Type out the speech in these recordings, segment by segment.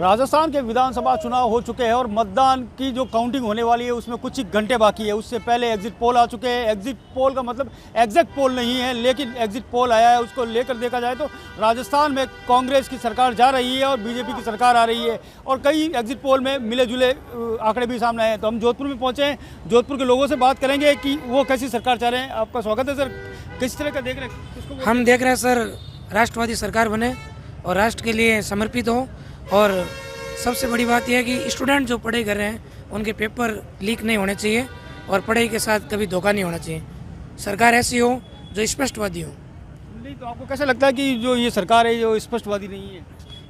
राजस्थान के विधानसभा चुनाव हो चुके हैं और मतदान की जो काउंटिंग होने वाली है उसमें कुछ ही घंटे बाकी है। उससे पहले एग्जिट पोल आ चुके हैं। एग्जिट पोल का मतलब एग्जैक्ट पोल नहीं है, लेकिन एग्जिट पोल आया है। उसको लेकर देखा जाए तो राजस्थान में कांग्रेस की सरकार जा रही है और बीजेपी की सरकार आ रही है और कई एग्जिट पोल में मिले जुले आंकड़े भी सामने आए हैं। तो हम जोधपुर में पहुँचे हैं, जोधपुर के लोगों से बात करेंगे कि वो कैसी सरकार चाह रहे हैं। आपका स्वागत है सर। किस तरह का देख रहे हैं? हम देख रहे हैं सर, राष्ट्रवादी सरकार बने और राष्ट्र के लिए समर्पित हो। और सबसे बड़ी बात यह है कि स्टूडेंट जो पढ़ाई कर रहे हैं उनके पेपर लीक नहीं होने चाहिए और पढ़ाई के साथ कभी धोखा नहीं होना चाहिए। सरकार ऐसी हो जो स्पष्टवादी हो। नहीं तो आपको कैसा लगता है कि जो ये सरकार है जो स्पष्टवादी नहीं है?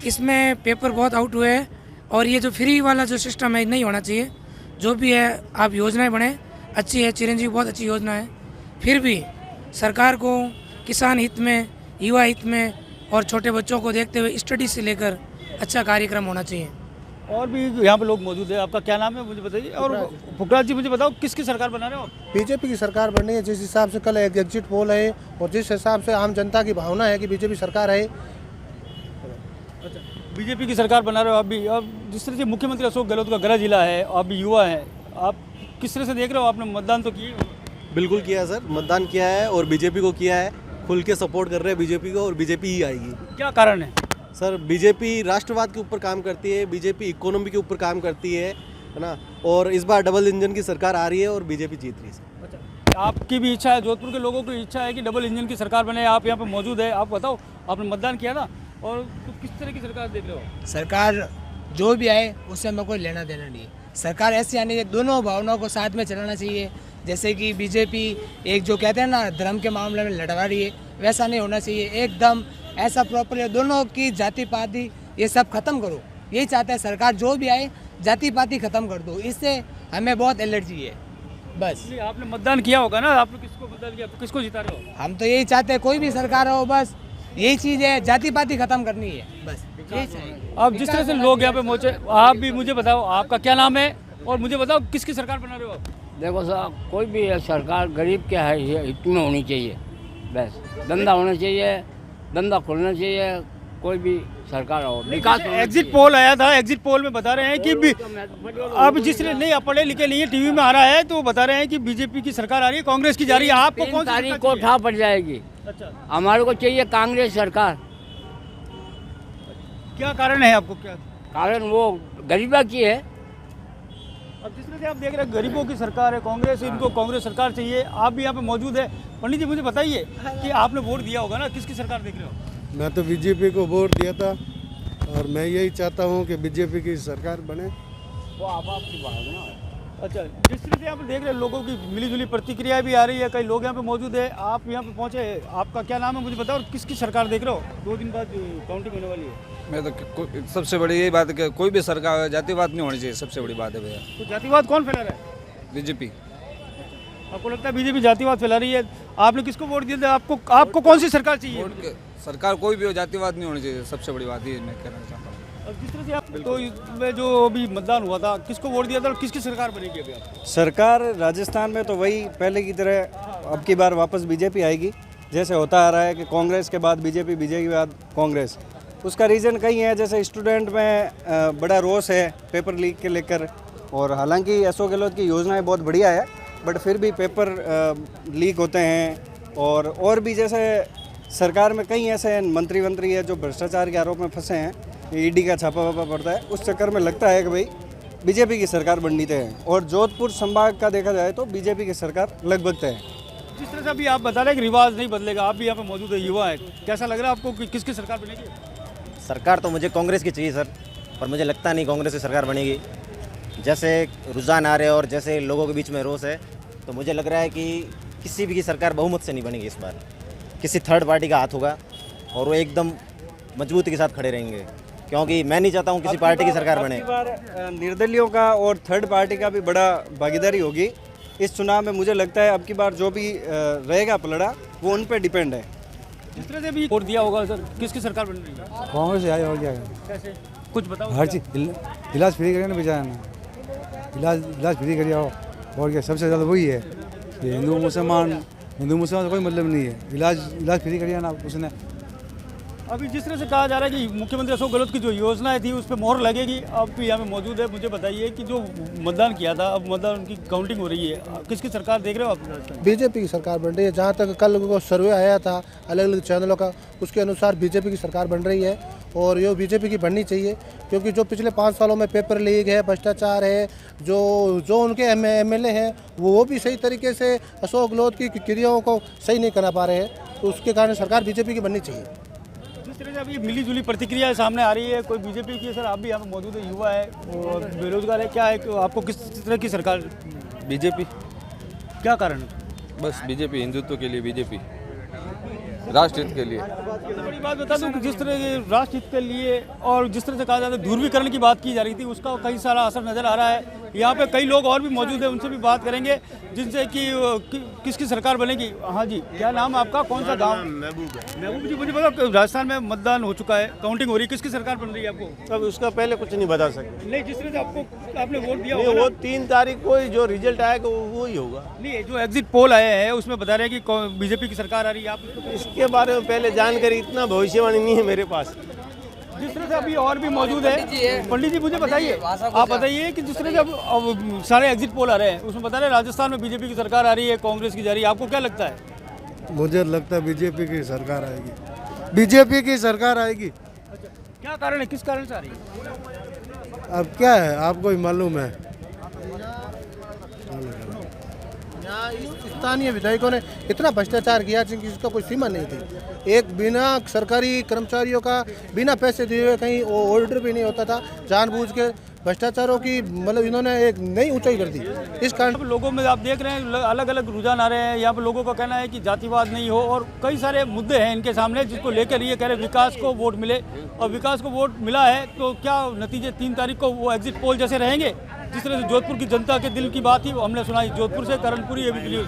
इसमें पेपर बहुत आउट हुए हैं और ये जो फ्री वाला जो सिस्टम है नहीं होना चाहिए। जो भी है आप योजनाएं बने अच्छी है, चिरंजीवी बहुत अच्छी योजना है, फिर भी सरकार को किसान हित में, युवा हित में और छोटे बच्चों को देखते हुए स्टडी से लेकर अच्छा कार्यक्रम होना चाहिए। और भी यहाँ पे लोग मौजूद है। आपका क्या नाम है मुझे बताइए। और फुकराज जी मुझे बताओ किसकी सरकार बना रहे हो आप? बीजेपी की सरकार बननी है। जिस हिसाब से कल एग्जिट पोल है और जिस हिसाब से आम जनता की भावना है कि बीजेपी सरकार है। अच्छा, बीजेपी की सरकार बना रहे हो आप भी। अब जिस तरह से मुख्यमंत्री अशोक गहलोत का गृह जिला है, आप भी युवा हैं, आप किस तरह से देख रहे हो? आपने मतदान तो किए? बिल्कुल किया है सर, मतदान किया है और बीजेपी को किया है। खुल के सपोर्ट कर रहे हैं बीजेपी को और बीजेपी ही आएगी। क्या कारण है? सर बीजेपी राष्ट्रवाद के ऊपर काम करती है, बीजेपी इकोनॉमी के ऊपर काम करती है ना। और इस बार डबल इंजन की सरकार आ रही है और बीजेपी जीत रही है। अच्छा, आपकी भी इच्छा है, जोधपुर के लोगों की इच्छा है कि डबल इंजन की सरकार बने। आप यहाँ पे मौजूद है, आप बताओ, आपने मतदान किया था और तो किस तरह की सरकार देख रहे हो? सरकार जो भी आए उससे हमें कोई लेना देना नहीं है। सरकार ऐसी आनी है, दोनों भावनाओं को साथ में चलाना चाहिए। जैसे कि बीजेपी एक जो कहते हैं ना धर्म के मामले में लड़वा रही है, वैसा नहीं होना चाहिए। एकदम ऐसा प्रॉपर दोनों की जाति पाति ये सब खत्म करो। यही चाहता है सरकार, जो भी आए जाति पाति खत्म कर दो। इससे हमें बहुत एलर्जी है। बस आपने मतदान किया होगा ना, आपने किसको मतदान किया, किसको जिता रहे हो? हम तो यही चाहते हैं कोई भी सरकार हो, बस यही चीज़ है, जाति पाति खत्म करनी है, बस यही चाहिए। अब जिस तरह से लोग यहाँ पे पहुँचे, आप भी मुझे बताओ आपका क्या नाम है और मुझे बताओ किसकी सरकार बना रहे हो आप? देखो साहब, कोई भी सरकार गरीब के है ये हित में होनी चाहिए। बस धंधा होना चाहिए, धंधा खोलना चाहिए, कोई भी सरकार हो, विकास। एग्जिट पोल आया था, एग्जिट पोल में बता रहे हैं कि अब जिसने नहीं पढ़े लिखे नहीं है, टीवी में आ रहा है तो बता रहे हैं कि बीजेपी की सरकार आ रही है, कांग्रेस की जा रही है। आपको कौन सी तारीख को ठा पड़ जाएगी? अच्छा, हमारे को चाहिए कांग्रेस सरकार। क्या कारण है आपको? क्या कारण वो गरीबा की है। अब जिस तरह से आप देख रहे हैं गरीबों की सरकार है कांग्रेस, इनको कांग्रेस सरकार चाहिए। आप भी यहाँ पे मौजूद है। पंडित जी मुझे बताइए कि आपने वोट दिया होगा ना, किसकी सरकार देख रहे हो? मैं तो बीजेपी को वोट दिया था और मैं यही चाहता हूँ कि बीजेपी की सरकार बने। वो आपकी बात है ना। अच्छा, जिस तरह से आप देख रहे हैं लोगों की मिलीजुली प्रतिक्रिया भी आ रही है, कई लोग यहाँ पे मौजूद है। आप यहाँ पे पहुँचे, आपका क्या नाम है मुझे बताओ और किसकी सरकार देख रहे हो? 2 दिन बाद काउंटिंग होने वाली है। मैं तो सबसे बड़ी यही बात है कि कोई भी सरकार जातिवाद नहीं होनी चाहिए। सबसे बड़ी बात है भैया। तो जातिवाद कौन फैला रहा है? बीजेपी। आपको लगता है बीजेपी जातिवाद फैला रही है? आपने किसको वोट दिया था? आपको कौन सी सरकार चाहिए? सरकार कोई भी हो, जातिवाद नहीं होनी चाहिए। सबसे बड़ी बात ये मैं कहना चाहता हूँ। अब जिस तरह से आप तो इसमें जो अभी मतदान हुआ था, किसको वोट दिया था और किसकी सरकार बनेगी अभी आप? सरकार राजस्थान में तो वही पहले की तरह अब की बार वापस बीजेपी आएगी। जैसे होता आ रहा है कि कांग्रेस के बाद बीजेपी, बीजेपी के बाद कांग्रेस। उसका रीज़न कई है, जैसे स्टूडेंट में बड़ा रोष है पेपर लीक के लेकर। और हालांकि अशोक गहलोत की योजनाएं बहुत बढ़िया है, बट फिर भी पेपर लीक होते हैं। और भी जैसे सरकार में कई ऐसे मंत्री है जो भ्रष्टाचार के आरोप में फंसे हैं, ईडी का छापा वापा पड़ता है। उस चक्कर में लगता है कि भाई बीजेपी की सरकार बननी तय है। और जोधपुर संभाग का देखा जाए तो बीजेपी की सरकार लगभग तय है। जिस तरह से अभी आप बता रहे हैं कि रिवाज नहीं बदलेगा, आप भी यहाँ पे मौजूद है, युवा है, कैसा लग रहा है आपको कि किसकी सरकार बनेगी? सरकार तो मुझे कांग्रेस की चाहिए सर, पर मुझे लगता नहीं कांग्रेस की सरकार बनेगी। जैसे रुझान आ रहे हैं और जैसे लोगों के बीच में रोष है, तो मुझे लग रहा है कि किसी भी की सरकार बहुमत से नहीं बनेगी। इस बार किसी थर्ड पार्टी का हाथ होगा और वो एकदम मजबूती के साथ खड़े रहेंगे, क्योंकि मैं नहीं चाहता हूँ किसी पार्टी की सरकार बने। अब की बार निर्दलियों का और थर्ड पार्टी का भी बड़ा भागीदारी होगी इस चुनाव में। मुझे लगता है अब की बार जो भी रहेगा पलड़ा वो उन पे डिपेंड है। जिस तरह से भी वोट दिया होगा सर, किसकी सरकार बन रही है? कांग्रेस आए और क्या कैसे कुछ बताओ? हर चीज़ इलाज फ्री करें ना बेचारा, इलाज फ्री करिए। और क्या सबसे ज़्यादा वही है कि हिंदू मुसलमान से कोई मतलब नहीं है। इलाज फ्री करिए ना उसने। अभी जिस तरह से कहा जा रहा है कि मुख्यमंत्री अशोक गहलोत की जो योजनाएं थी उस पर मोहर लगेगी, आप भी यहाँ पे मौजूद है, मुझे बताइए कि जो मतदान किया था अब मतदान की काउंटिंग हो रही है, किसकी सरकार देख रहे हो आप? बीजेपी की सरकार बन रही है। जहाँ तक कल को सर्वे आया था अलग अलग चैनलों का, उसके अनुसार बीजेपी की सरकार बन रही है और ये बीजेपी की बननी चाहिए, क्योंकि जो पिछले 5 सालों में पेपर लीक है, भ्रष्टाचार है, जो उनके एमएलए हैं वो भी सही तरीके से अशोक गहलोत की क्रियाओं को सही नहीं करा पा रहे हैं, तो उसके कारण सरकार बीजेपी की बननी चाहिए। जिस तरह से अभी मिली जुली प्रतिक्रिया सामने आ रही है, कोई बीजेपी की है, सर आप भी यहाँ पे मौजूद है, युवा है और बेरोजगार है, क्या है कि आपको किस तरह की सरकार? बीजेपी, क्या कारण है? बस बीजेपी, हिंदुत्व के लिए बीजेपी, राष्ट्रहित के लिए। बड़ी बात बता दूं कि जिस तरह के राष्ट्रहित के लिए और जिस तरह से कहा जाता है ध्रुवीकरण की बात की जा रही थी, उसका कई सारा असर नज़र आ रहा है। यहाँ पे कई लोग और भी मौजूद हैं, उनसे भी बात करेंगे जिनसे कि किसकी सरकार बनेगी। हाँ जी, क्या नाम आपका, कौन सा गांव? महबूब जी, मुझे बताओ राजस्थान में मतदान हो चुका है, काउंटिंग हो रही है, किसकी सरकार बन रही है आपको? अब उसका पहले कुछ नहीं बता सकते। नहीं, जिस तरह से आपने वोट दिया नहीं, वो 3 तारीख को जो रिजल्ट आएगा वो ही होगा। नहीं, जो एग्जिट पोल आए हैं उसमें बता रहे हैं कि बीजेपी की सरकार आ रही है, आप इसके बारे में पहले जानकारी, इतना भविष्यवाणी नहीं है मेरे पास। जिस तरह से अभी और भी मौजूद है, पंडित जी मुझे बताइए, आप बताइए कि जिस तरह से अब सारे एग्जिट पोल आ रहे हैं उसमें बता रहे हैं राजस्थान में बीजेपी की सरकार आ रही है, कांग्रेस की जा रही है, आपको क्या लगता है? मुझे लगता है बीजेपी की सरकार आएगी, बीजेपी की सरकार आएगी। क्या कारण है, किस कारण से आ रही है? अब क्या है आपको ही मालूम है। यहाँ स्थानीय विधायकों ने इतना भ्रष्टाचार किया जिनकी इसका कोई सीमा नहीं थी। एक बिना सरकारी कर्मचारियों का बिना पैसे दिए हुए कहीं ऑर्डर भी नहीं होता था, जानबूझ के भ्रष्टाचारों की मतलब इन्होंने एक नई ऊंचाई कर दी। इस कारण लोगों में आप देख रहे हैं अलग अलग रुझान आ रहे हैं। यहाँ पर लोगों का कहना है कि जातिवाद नहीं हो और कई सारे मुद्दे हैं इनके सामने जिसको लेकर ये कह रहे विकास को वोट मिले, और विकास को वोट मिला है तो क्या नतीजे 3 तारीख को वो एग्जिट पोल जैसे रहेंगे? जिस तरह से जोधपुर की जनता के दिल की बात थी वो हमने सुनाई। जोधपुर से करणपुरी, एबीपी न्यूज़।